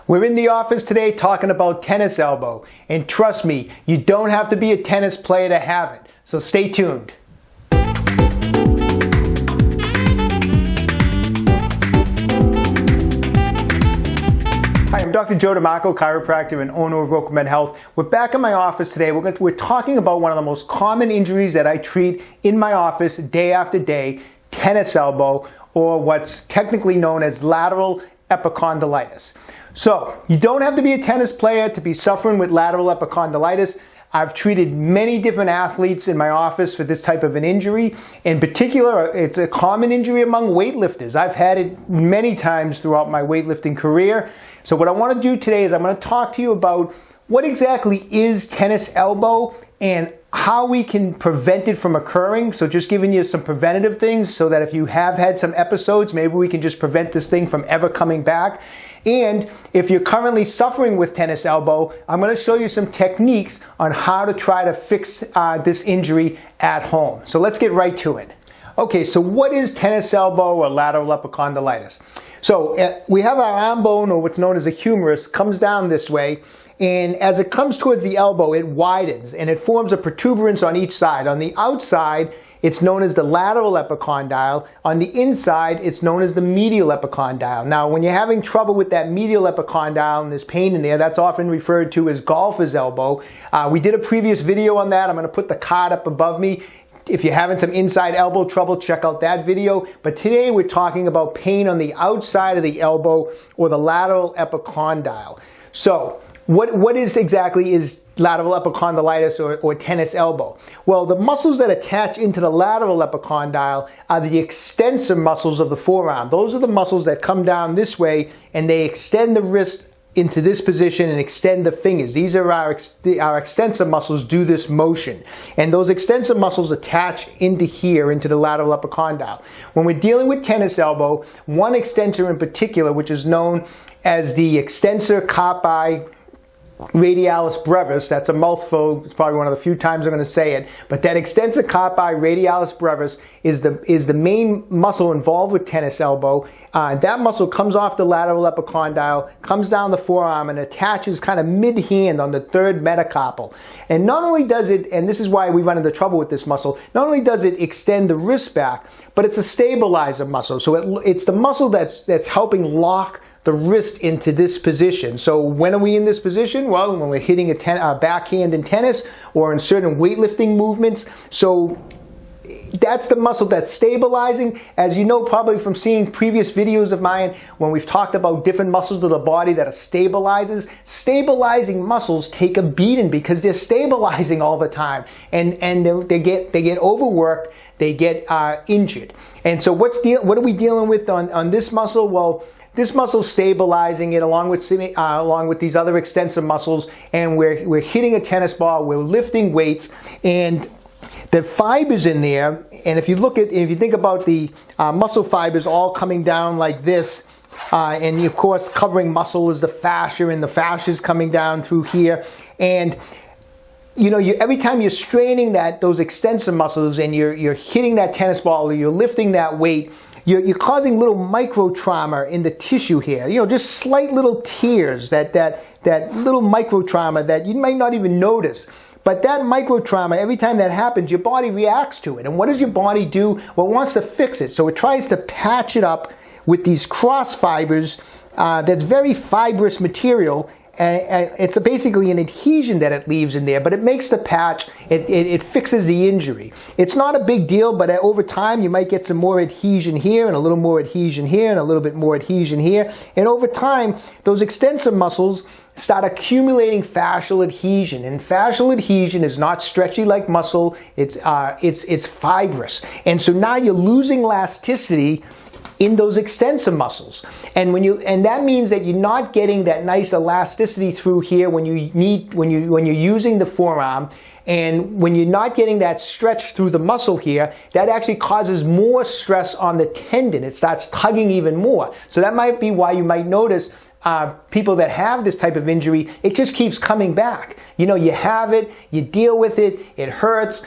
We're in the office today talking about tennis elbow, and trust me, you don't have to be a tennis player to have it, so stay tuned. Hi, I'm Dr. Joe DeMarco, chiropractor and owner of OcraMed Health. We're back in my office today. We're talking about one of the most common injuries that I treat in my office day after day, tennis elbow, or what's technically known as lateral epicondylitis. So, you don't have to be a tennis player to be suffering with lateral epicondylitis. I've treated many different athletes in my office for this type of an injury. In particular, it's a common injury among weightlifters. I've had it many times throughout my weightlifting career. So what I want to do today is I'm going to talk to you about what exactly is tennis elbow and how we can prevent it from occurring. So just giving you some preventative things so that if you have had some episodes, maybe we can just prevent this thing from ever coming back. And if you're currently suffering with tennis elbow, I'm going to show you some techniques on how to try to fix this injury at home. So let's get right to it. Okay, so what is tennis elbow or lateral epicondylitis? So we have our arm bone, or what's known as the humerus, comes down this way, and as it comes towards the elbow, it widens and it forms a protuberance on each side. On the outside, it's known as the lateral epicondyle. On the inside, it's known as the medial epicondyle. Now, when you're having trouble with that medial epicondyle and there's pain in there, that's often referred to as golfer's elbow. We did a previous video on that. I'm going to put the card up above me. If you're having some inside elbow trouble, check out that video. But today we're talking about pain on the outside of the elbow or the lateral epicondyle. So, what exactly is lateral epicondylitis or tennis elbow? Well, the muscles that attach into the lateral epicondyle are the extensor muscles of the forearm. Those are the muscles that come down this way and they extend the wrist into this position and extend the fingers. These are our extensor muscles do this motion. And those extensor muscles attach into here, into the lateral epicondyle. When we're dealing with tennis elbow, one extensor in particular, which is known as the extensor carpi radialis brevis, that's a mouthful, it's probably one of the few times I'm going to say it, but that extensor carpi radialis brevis is the main muscle involved with tennis elbow. That muscle comes off the lateral epicondyle, comes down the forearm and attaches kind of mid-hand on the third metacarpal. And not only does it, and this is why we run into trouble with this muscle, not only does it extend the wrist back, but it's a stabilizer muscle. So it's the muscle that's helping lock the wrist into this position. So when are we in this position? Well, when we're hitting a backhand in tennis or in certain weightlifting movements. So that's the muscle that's stabilizing. As you know probably from seeing previous videos of mine when we've talked about different muscles of the body that are stabilizers, stabilizing muscles take a beating because they're stabilizing all the time and they get overworked, they get injured. And so what are we dealing with on this muscle? Well, this muscle stabilizing it along with these other extensor muscles, and we're hitting a tennis ball, we're lifting weights, and the fibers in there, and if you think about the muscle fibers all coming down like this, and of course covering muscle is the fascia, and the fascia is coming down through here, and you know, every time you're straining those extensor muscles and you're hitting that tennis ball or you're lifting that weight, you're causing little micro trauma in the tissue here. You know, just slight little tears, that little micro trauma that you might not even notice. But that micro trauma, every time that happens, your body reacts to it. And what does your body do? Well, it wants to fix it. So it tries to patch it up with these cross fibers that's very fibrous material. It's basically an adhesion that it leaves in there, but it makes the patch, it fixes the injury. It's not a big deal, but over time you might get some more adhesion here and a little more adhesion here and a little bit more adhesion here. And over time, those extensor muscles start accumulating fascial adhesion. And fascial adhesion is not stretchy like muscle, it's fibrous. And so now you're losing elasticity in those extensor muscles. And that means that you're not getting that nice elasticity through here when you're using the forearm, and when you're not getting that stretch through the muscle here, that actually causes more stress on the tendon. It starts tugging even more. So that might be why you might notice people that have this type of injury, it just keeps coming back. You know, you have it, you deal with it, it hurts,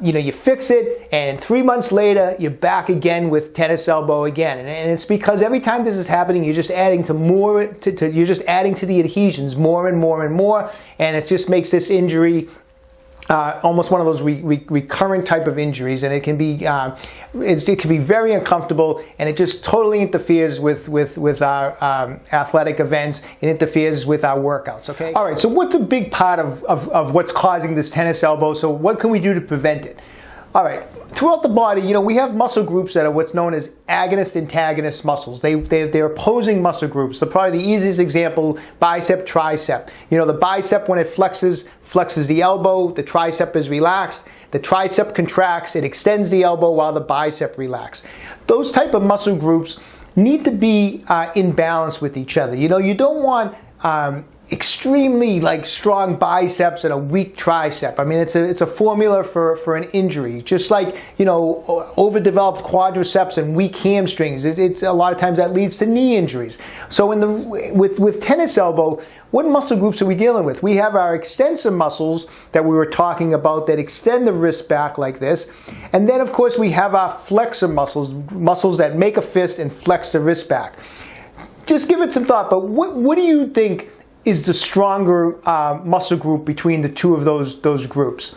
you know, you fix it, and 3 months later, you're back again with tennis elbow again. And it's because every time this is happening, you're just adding to more, you're just adding to the adhesions more and more and more, and it just makes this injury almost one of those recurrent type of injuries, and it can be very uncomfortable, and it just totally interferes with our athletic events. It interferes with our workouts. Okay. All right. So what's a big part of what's causing this tennis elbow? So what can we do to prevent it? All right. Throughout the body, you know, we have muscle groups that are what's known as agonist-antagonist muscles. They're opposing muscle groups. Probably the easiest example, bicep, tricep. You know, the bicep, when it flexes the elbow, the tricep is relaxed. The tricep contracts, it extends the elbow while the bicep relaxes. Those type of muscle groups need to be in balance with each other. You know, you don't want extremely strong biceps and a weak tricep. I mean, it's a formula for an injury. Just like, you know, overdeveloped quadriceps and weak hamstrings. It's a lot of times that leads to knee injuries. So with tennis elbow, what muscle groups are we dealing with? We have our extensor muscles that we were talking about that extend the wrist back like this. And then, of course, we have our flexor muscles that make a fist and flex the wrist back. Just give it some thought, but what do you think is the stronger muscle group between the two of those groups?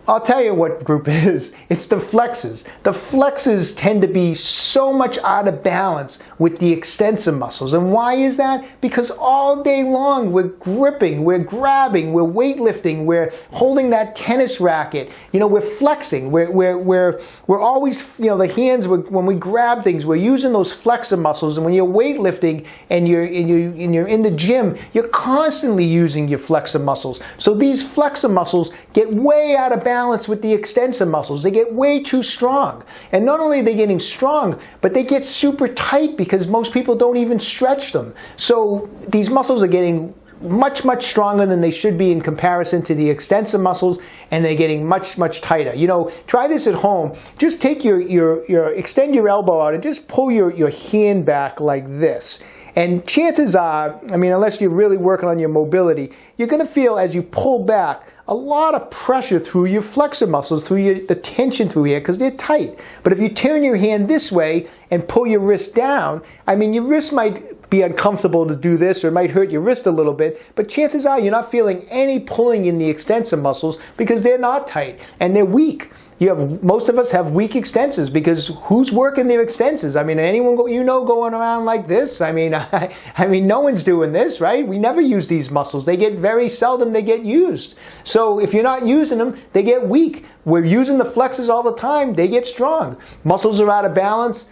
I'll tell you what group it is. It's the flexors. The flexors tend to be so much out of balance with the extensor muscles. And why is that? Because all day long we're gripping, we're grabbing, we're weightlifting, we're holding that tennis racket. You know, we're flexing. We're always, you know, the hands, when we grab things, we're using those flexor muscles. And when you're weightlifting and you're in the gym, you're constantly using your flexor muscles. So these flexor muscles get way out of balance with the extensor muscles. They get way too strong. And not only are they getting strong, but they get super tight because most people don't even stretch them. So these muscles are getting much stronger than they should be in comparison to the extensor muscles, and they're getting much tighter. You know, try this at home. Just take extend your elbow out and just pull your hand back like this. And chances are, I mean, unless you're really working on your mobility, you're going to feel as you pull back a lot of pressure through your flexor muscles, through the tension through here, because they're tight. But if you turn your hand this way and pull your wrist down, I mean, your wrist might be uncomfortable to do this, or it might hurt your wrist a little bit, but chances are you're not feeling any pulling in the extensor muscles because they're not tight and they're weak. Most of us have weak extensors because who's working their extensors? I mean, anyone going around like this? I mean, no one's doing this, right? We never use these muscles. They get very seldom they get used. So if you're not using them, they get weak. We're using the flexors all the time. They get strong. Muscles are out of balance.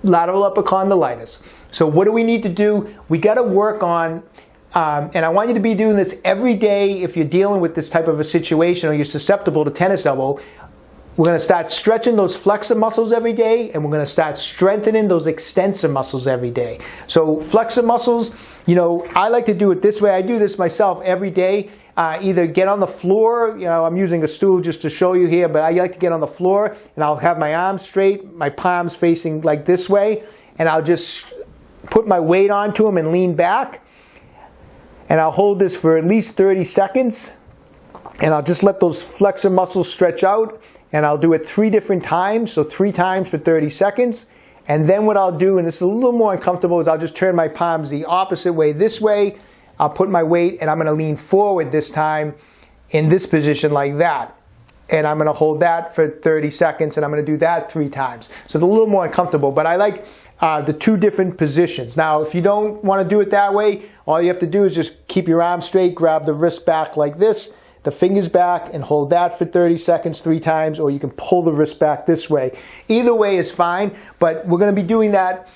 Lateral epicondylitis. So what do we need to do? We got to work on. And I want you to be doing this every day if you're dealing with this type of a situation or you're susceptible to tennis elbow. We're going to start stretching those flexor muscles every day, and we're going to start strengthening those extensor muscles every day. So flexor muscles, you know, I like to do it this way. I do this myself every day. Either get on the floor, you know, I'm using a stool just to show you here, but I like to get on the floor, and I'll have my arms straight, my palms facing like this way, and I'll just put my weight onto them and lean back. And I'll hold this for at least 30 seconds, and I'll just let those flexor muscles stretch out. And I'll do it 3 different times, so 3 times for 30 seconds. And then what I'll do, and this is a little more uncomfortable, is I'll just turn my palms the opposite way this way. I'll put my weight, and I'm going to lean forward this time in this position like that. And I'm going to hold that for 30 seconds, and I'm going to do that 3 times. So it's a little more uncomfortable, but I like the 2 different positions. Now, if you don't want to do it that way, all you have to do is just keep your arms straight, grab the wrist back like this, the fingers back, and hold that for 30 seconds 3 times, or you can pull the wrist back this way. Either way is fine, but we're going to be doing that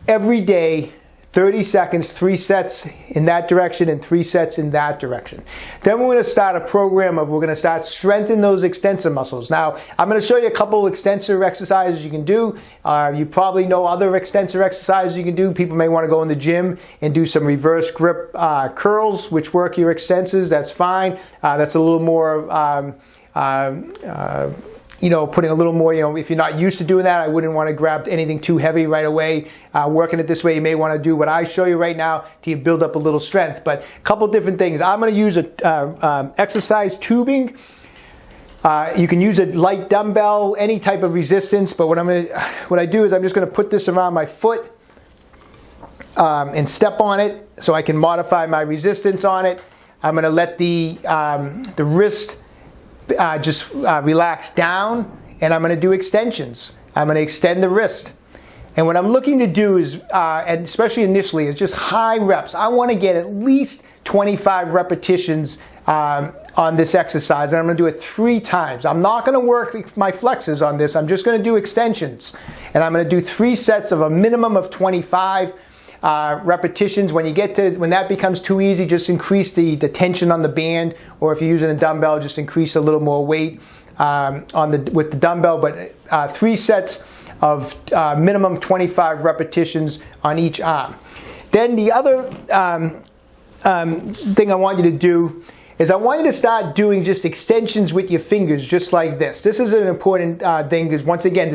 every day, 30 seconds, 3 sets in that direction and 3 sets in that direction. Then we're going to start a program we're going to start strengthening those extensor muscles. Now, I'm going to show you a couple of extensor exercises you can do. You probably know other extensor exercises you can do. People may want to go in the gym and do some reverse grip curls, which work your extensors. That's fine. That's a little more putting a little more, if you're not used to doing that, I wouldn't want to grab anything too heavy right away. Working it this way, you may want to do what I show you right now to build up a little strength. But a couple different things. I'm going to use a exercise tubing. You can use a light dumbbell, any type of resistance. But what I do is I'm just going to put this around my foot and step on it so I can modify my resistance on it. I'm going to let the wrist just relax down, and I'm going to do extensions. I'm going to extend the wrist. And what I'm looking to do is, and especially initially, is just high reps. I want to get at least 25 repetitions on this exercise, and I'm going to do it 3 times. I'm not going to work my flexors on this. I'm just going to do extensions. And I'm going to do 3 sets of a minimum of 25 repetitions. When that becomes too easy, just increase the tension on the band, or if you're using a dumbbell, just increase a little more weight with the dumbbell. But 3 sets of minimum 25 repetitions on each arm. Then the other thing I want you to do is I want you to start doing just extensions with your fingers, just like this. This is an important thing, because once again,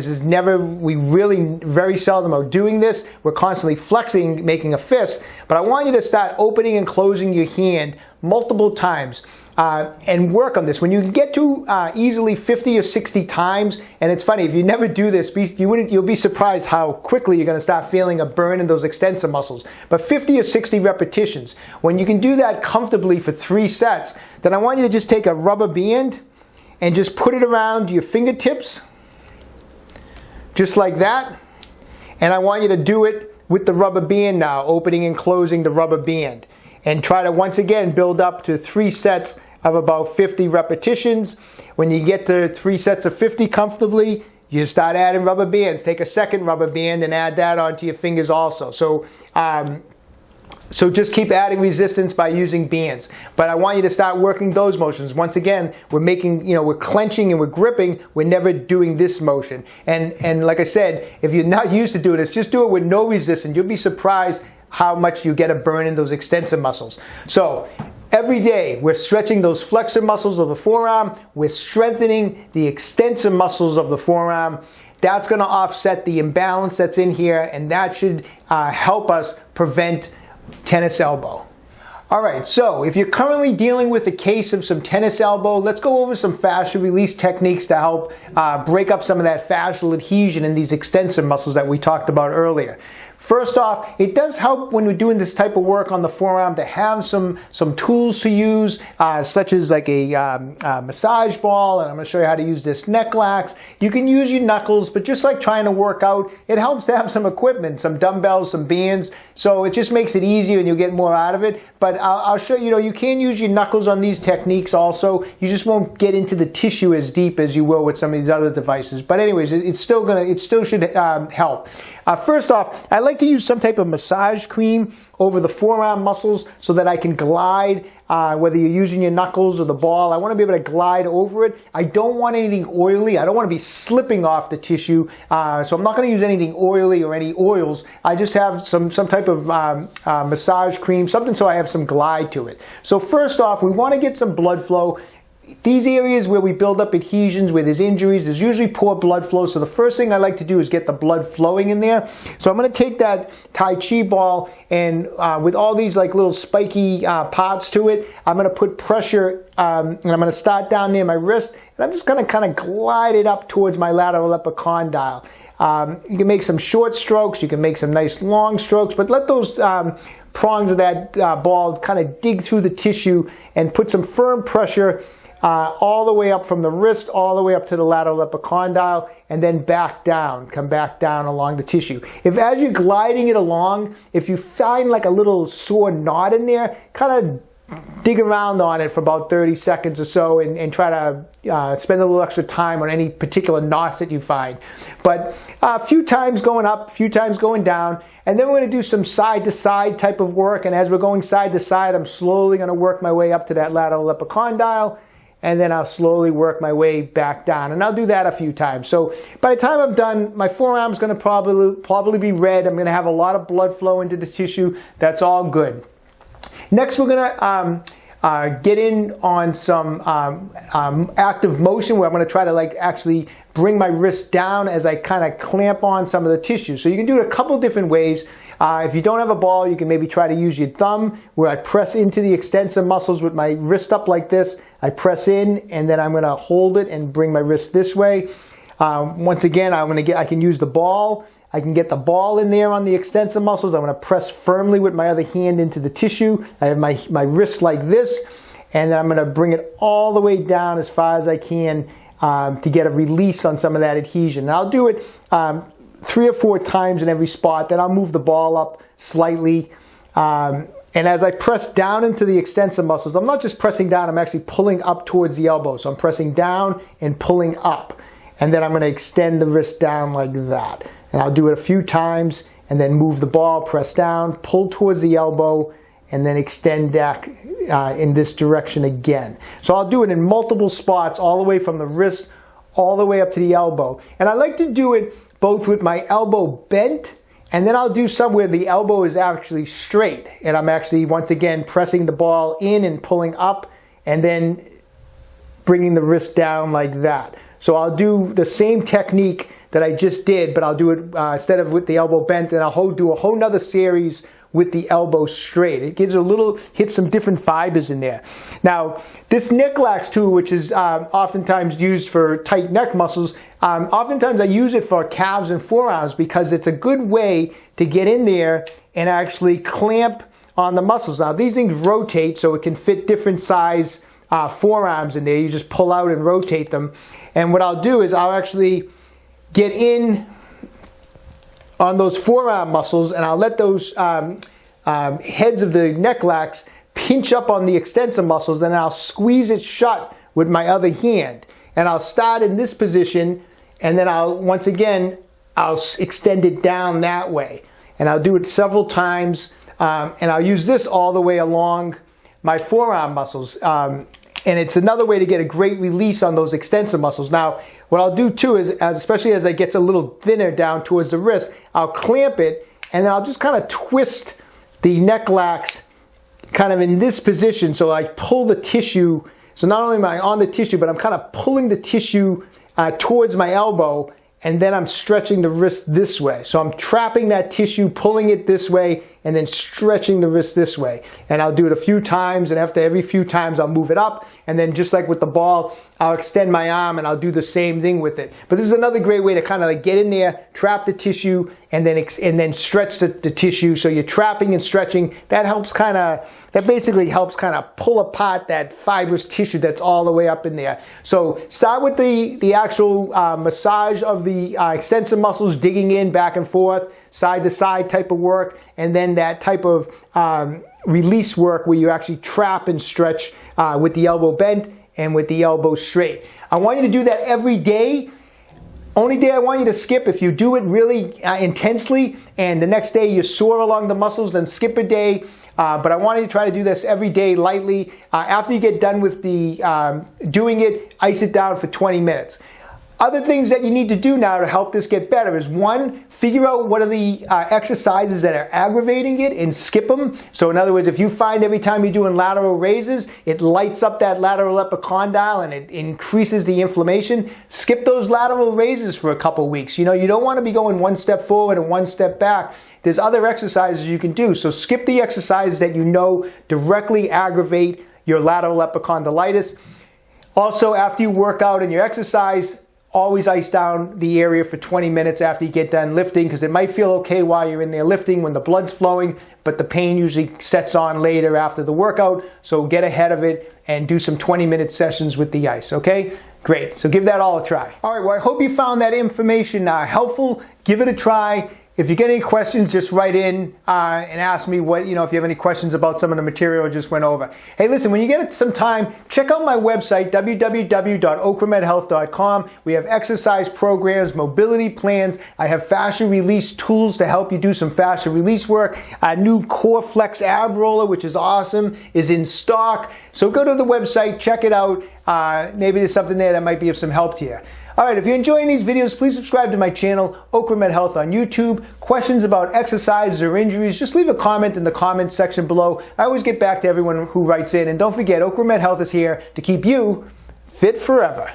we really very seldom are doing this. We're constantly flexing, making a fist. But I want you to start opening and closing your hand multiple times and work on this. When you get to easily 50 or 60 times, and it's funny, if you never do this, you'll be surprised how quickly you're going to start feeling a burn in those extensor muscles. But 50 or 60 repetitions, when you can do that comfortably for 3 sets, then I want you to just take a rubber band and just put it around your fingertips, just like that. And I want you to do it with the rubber band now, opening and closing the rubber band. And try to, once again, build up to 3 sets of about 50 repetitions. When you get to 3 sets of 50 comfortably, you start adding rubber bands. Take a second rubber band and add that onto your fingers also. So just keep adding resistance by using bands. But I want you to start working those motions. Once again, we're clenching and we're gripping. We're never doing this motion. And like I said, if you're not used to doing this, just do it with no resistance. You'll be surprised how much you get a burn in those extensor muscles. So every day we're stretching those flexor muscles of the forearm. We're strengthening the extensor muscles of the forearm. That's going to offset the imbalance that's in here, and that should help us prevent tennis elbow. All right, so if you're currently dealing with a case of some tennis elbow, let's go over some fascia release techniques to help break up some of that fascial adhesion in these extensor muscles that we talked about earlier. First off, it does help when we're doing this type of work on the forearm to have some tools to use, such as like a massage ball, and I'm going to show you how to use this neck lax. You can use your knuckles, but just like trying to work out, it helps to have some equipment, some dumbbells, some bands, so it just makes it easier and you'll get more out of it. But I'll show you, you can use your knuckles on these techniques also. You just won't get into the tissue as deep as you will with some of these other devices. But anyways, it still should help. First off, I like to use some type of massage cream over the forearm muscles so that I can glide, whether you're using your knuckles or the ball. I want to be able to glide over it. I don't want anything oily. I don't want to be slipping off the tissue, so I'm not going to use anything oily or any oils. I just have some type of massage cream, something so I have some glide to it. So first off, we want to get some blood flow. These areas where we build up adhesions, where there's injuries, there's usually poor blood flow. So the first thing I like to do is get the blood flowing in there. So I'm going to take that Tai Chi ball and with all these like little spiky parts to it, I'm going to put pressure and I'm going to start down near my wrist. And I'm just going to kind of glide it up towards my lateral epicondyle. You can make some short strokes. You can make some nice long strokes. But let those prongs of that ball kind of dig through the tissue and put some firm pressure all the way up from the wrist, all the way up to the lateral epicondyle, and then back down. Come back down along the tissue. If as you're gliding it along, if you find like a little sore knot in there, kind of dig around on it for about 30 seconds or so and try to spend a little extra time on any particular knots that you find. But a few times going up, a few times going down, and then we're going to do some side-to-side type of work. And as we're going side-to-side, I'm slowly going to work my way up to that lateral epicondyle, and then I'll slowly work my way back down. And I'll do that a few times. So by the time I'm done, my forearm's going to probably be red. I'm going to have a lot of blood flow into the tissue. That's all good. Next, we're going to get in on some active motion where I'm going to try to like actually bring my wrist down as I kind of clamp on some of the tissue. So you can do it a couple different ways. If you don't have a ball, you can maybe try to use your thumb where I press into the extensor muscles with my wrist up like this. I press in and then I'm going to hold it and bring my wrist this way. Once again, I can use the ball. I can get the ball in there on the extensor muscles. I'm going to press firmly with my other hand into the tissue. I have my wrist like this, and then I'm going to bring it all the way down as far as I can to get a release on some of that adhesion. And I'll do it 3 or 4 times in every spot. Then I'll move the ball up slightly. And as I press down into the extensor muscles, I'm not just pressing down, I'm actually pulling up towards the elbow. So I'm pressing down and pulling up. And then I'm going to extend the wrist down like that. And I'll do it a few times and then move the ball, press down, pull towards the elbow, and then extend back in this direction again. So I'll do it in multiple spots all the way from the wrist all the way up to the elbow. And I like to do it both with my elbow bent, and then I'll do some where the elbow is actually straight. And I'm actually, once again, pressing the ball in and pulling up, and then bringing the wrist down like that. So I'll do the same technique that I just did, but I'll do it instead of with the elbow bent, and I'll do a whole nother series with the elbow straight. It gives hits some different fibers in there. Now, this neck lax tool, which is oftentimes used for tight neck muscles, oftentimes I use it for calves and forearms because it's a good way to get in there and actually clamp on the muscles. Now, these things rotate so it can fit different size forearms in there. You just pull out and rotate them. And what I'll do is I'll actually get in on those forearm muscles, and I'll let those heads of the neck lax pinch up on the extensor muscles, and I'll squeeze it shut with my other hand. And I'll start in this position, and then once again, I'll extend it down that way. And I'll do it several times, and I'll use this all the way along my forearm muscles. And it's another way to get a great release on those extensor muscles. Now, what I'll do too is, especially as it gets a little thinner down towards the wrist, I'll clamp it and then I'll just kind of twist the neck lax kind of in this position. So I pull the tissue. So not only am I on the tissue, but I'm kind of pulling the tissue towards my elbow, and then I'm stretching the wrist this way. So I'm trapping that tissue, pulling it this way, and then stretching the wrist this way. And I'll do it a few times, and after every few times I'll move it up, and then just like with the ball, I'll extend my arm and I'll do the same thing with it. But this is another great way to kind of like get in there, trap the tissue, and then stretch the tissue. So you're trapping and stretching. That basically helps kind of pull apart that fibrous tissue that's all the way up in there. So start with the actual massage of the extensor muscles, digging in back and forth, side to side type of work, and then that type of release work where you actually trap and stretch with the elbow bent and with the elbow straight. I want you to do that every day. Only day I want you to skip, if you do it really intensely and the next day you're sore along the muscles, then skip a day. But I want you to try to do this every day lightly. After you get done with doing it, ice it down for 20 minutes. Other things that you need to do now to help this get better is, 1, figure out what are the exercises that are aggravating it and skip them. So in other words, if you find every time you're doing lateral raises, it lights up that lateral epicondyle and it increases the inflammation, skip those lateral raises for a couple weeks. You know, you don't want to be going 1 step forward and 1 step back. There's other exercises you can do. So skip the exercises that you know directly aggravate your lateral epicondylitis. Also, after you work out and your exercise, always ice down the area for 20 minutes after you get done lifting, because it might feel okay while you're in there lifting when the blood's flowing, but the pain usually sets on later after the workout. So get ahead of it and do some 20-minute sessions with the ice, okay? Great. So give that all a try. All right, well, I hope you found that information helpful. Give it a try. If you get any questions, just write in and ask me if you have any questions about some of the material I just went over. Hey, listen, when you get some time, check out my website, www.OcraMedHealth.com. We have exercise programs, mobility plans. I have fascia release tools to help you do some fascia release work. A new Core Flex ab roller, which is awesome, is in stock. So go to the website, check it out. Maybe there's something there that might be of some help to you. All right, if you're enjoying these videos, please subscribe to my channel, OcraMed Health on YouTube. Questions about exercises or injuries, just leave a comment in the comments section below. I always get back to everyone who writes in. And don't forget, OcraMed Health is here to keep you fit forever.